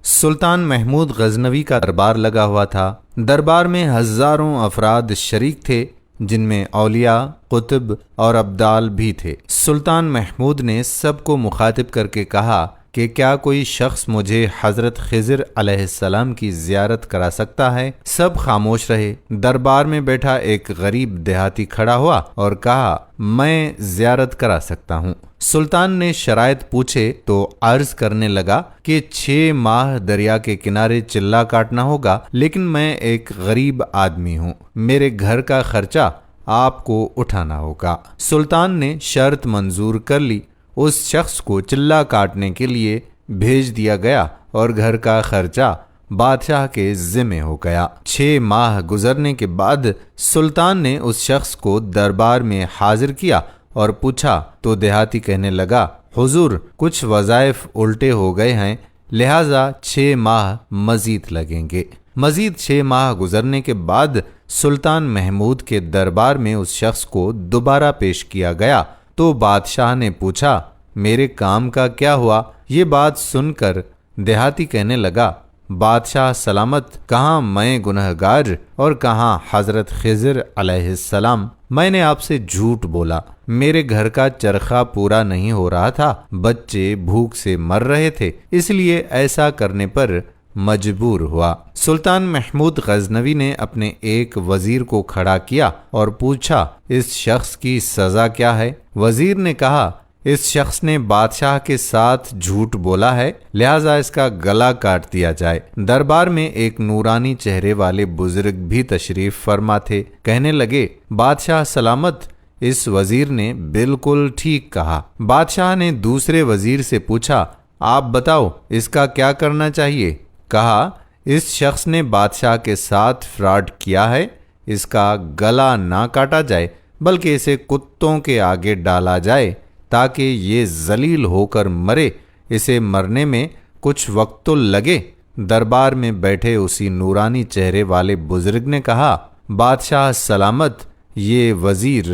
سلطان محمود غزنوی کا دربار لگا ہوا تھا۔ دربار میں ہزاروں افراد شریک تھے، جن میں اولیاء، قطب اور ابدال بھی تھے۔ سلطان محمود نے سب کو مخاطب کر کے کہا کہ کیا کوئی شخص مجھے حضرت خضر علیہ السلام کی زیارت کرا سکتا ہے؟ سب خاموش رہے۔ دربار میں بیٹھا ایک غریب دیہاتی کھڑا ہوا اور کہا، میں زیارت کرا سکتا ہوں۔ سلطان نے شرائط پوچھے تو عرض کرنے لگا کہ 6 ماہ دریا کے کنارے چلہ کاٹنا ہوگا، لیکن میں ایک غریب آدمی ہوں، میرے گھر کا خرچہ آپ کو اٹھانا ہوگا۔ سلطان نے شرط منظور کر لی۔ اس شخص کو چلہ کاٹنے کے لیے بھیج دیا گیا اور گھر کا خرچہ بادشاہ کے ذمہ ہو گیا۔ 6 ماہ گزرنے کے بعد سلطان نے اس شخص کو دربار میں حاضر کیا اور پوچھا تو دیہاتی کہنے لگا، حضور کچھ وظائف الٹے ہو گئے ہیں، لہٰذا 6 ماہ مزید لگیں گے۔ مزید 6 ماہ گزرنے کے بعد سلطان محمود کے دربار میں اس شخص کو دوبارہ پیش کیا گیا تو بادشاہ نے پوچھا، میرے کام کا کیا ہوا؟ یہ بات سن کر دیہاتی کہنے لگا، بادشاہ سلامت، کہاں میں گنہگار اور کہاں حضرت خضر علیہ السلام؟ میں نے آپ سے جھوٹ بولا، میرے گھر کا چرخہ پورا نہیں ہو رہا تھا، بچے بھوک سے مر رہے تھے، اس لیے ایسا کرنے پر مجبور ہوا۔ سلطان محمود غزنوی نے اپنے ایک وزیر کو کھڑا کیا اور پوچھا، اس شخص کی سزا کیا ہے؟ وزیر نے کہا، اس شخص نے بادشاہ کے ساتھ جھوٹ بولا ہے، لہٰذا اس کا گلا کاٹ دیا جائے۔ دربار میں ایک نورانی چہرے والے بزرگ بھی تشریف فرما تھے، کہنے لگے، بادشاہ سلامت، اس وزیر نے بالکل ٹھیک کہا۔ بادشاہ نے دوسرے وزیر سے پوچھا، آپ بتاؤ اس کا کیا کرنا چاہیے؟ کہا، اس شخص نے بادشاہ کے ساتھ فراڈ کیا ہے، اس کا گلا نہ کاٹا جائے بلکہ اسے کتوں کے آگے ڈالا جائے تاکہ یہ ذلیل ہو کر مرے، اسے مرنے میں کچھ وقت تو لگے۔ دربار میں بیٹھے اسی نورانی چہرے والے بزرگ نے کہا، بادشاہ سلامت، یہ وزیر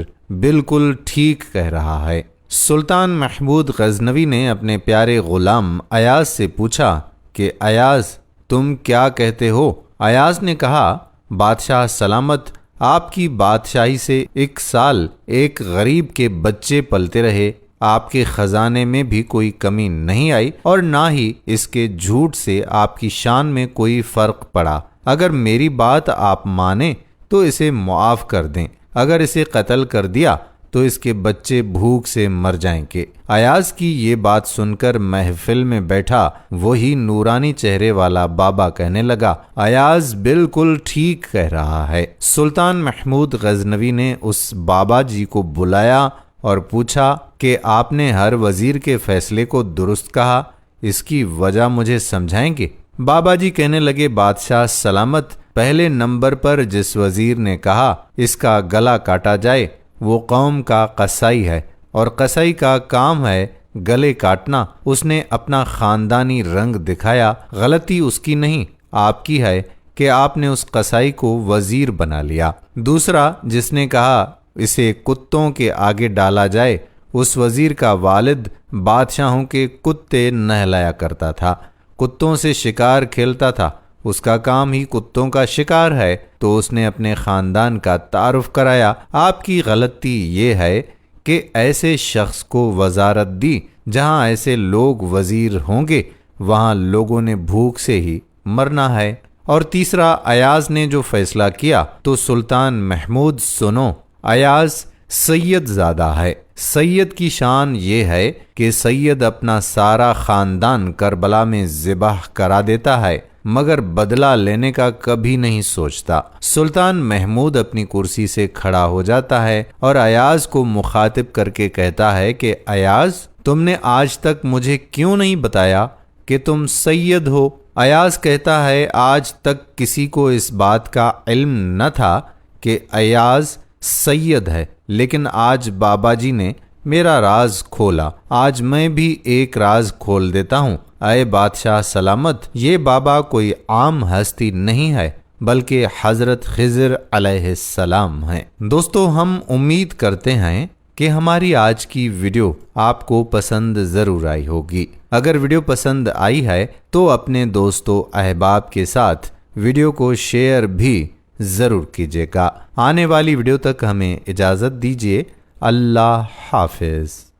بالکل ٹھیک کہہ رہا ہے۔ سلطان محمود غزنوی نے اپنے پیارے غلام ایاز سے پوچھا کہ ایاز تم کیا کہتے ہو؟ ایاز نے کہا، بادشاہ سلامت، آپ کی بادشاہی سے 1 سال ایک غریب کے بچے پلتے رہے، آپ کے خزانے میں بھی کوئی کمی نہیں آئی اور نہ ہی اس کے جھوٹ سے آپ کی شان میں کوئی فرق پڑا۔ اگر میری بات آپ مانیں تو اسے معاف کر دیں، اگر اسے قتل کر دیا تو اس کے بچے بھوک سے مر جائیں گے۔ ایاز کی یہ بات سن کر محفل میں بیٹھا وہی نورانی چہرے والا بابا کہنے لگا، ایاز بالکل ٹھیک کہہ رہا ہے۔ سلطان محمود غزنوی نے اس بابا جی کو بلایا اور پوچھا کہ آپ نے ہر وزیر کے فیصلے کو درست کہا، اس کی وجہ مجھے سمجھائیں گے؟ بابا جی کہنے لگے، بادشاہ سلامت، پہلے نمبر پر جس وزیر نے کہا اس کا گلا کاٹا جائے وہ قوم کا قصائی ہے، اور قصائی کا کام ہے گلے کاٹنا۔ اس نے اپنا خاندانی رنگ دکھایا، غلطی اس کی نہیں، آپ کی ہے کہ آپ نے اس قصائی کو وزیر بنا لیا۔ دوسرا جس نے کہا اسے کتوں کے آگے ڈالا جائے، اس وزیر کا والد بادشاہوں کے کتے نہلایا کرتا تھا، کتوں سے شکار کھیلتا تھا، اس کا کام ہی کتوں کا شکار ہے، تو اس نے اپنے خاندان کا تعارف کرایا۔ آپ کی غلطی یہ ہے کہ ایسے شخص کو وزارت دی، جہاں ایسے لوگ وزیر ہوں گے وہاں لوگوں نے بھوک سے ہی مرنا ہے۔ اور تیسرا، ایاز نے جو فیصلہ کیا تو سلطان محمود سنو، ایاز سید زادہ ہے۔ سید کی شان یہ ہے کہ سید اپنا سارا خاندان کربلا میں ذبح کرا دیتا ہے مگر بدلہ لینے کا کبھی نہیں سوچتا۔ سلطان محمود اپنی کرسی سے کھڑا ہو جاتا ہے اور ایاز کو مخاطب کر کے کہتا ہے کہ ایاز، تم نے آج تک مجھے کیوں نہیں بتایا کہ تم سید ہو؟ ایاز کہتا ہے، آج تک کسی کو اس بات کا علم نہ تھا کہ ایاز سید ہے، لیکن آج بابا جی نے میرا راز کھولا، آج میں بھی ایک راز کھول دیتا ہوں۔ اے بادشاہ سلامت، یہ بابا کوئی عام ہستی نہیں ہے بلکہ حضرت خضر علیہ السلام ہیں۔ دوستو، ہم امید کرتے ہیں کہ ہماری آج کی ویڈیو آپ کو پسند ضرور آئی ہوگی۔ اگر ویڈیو پسند آئی ہے تو اپنے دوستوں احباب کے ساتھ ویڈیو کو شیئر بھی ضرور کیجیے گا۔ آنے والی ویڈیو تک ہمیں اجازت دیجیے۔ اللہ حافظ۔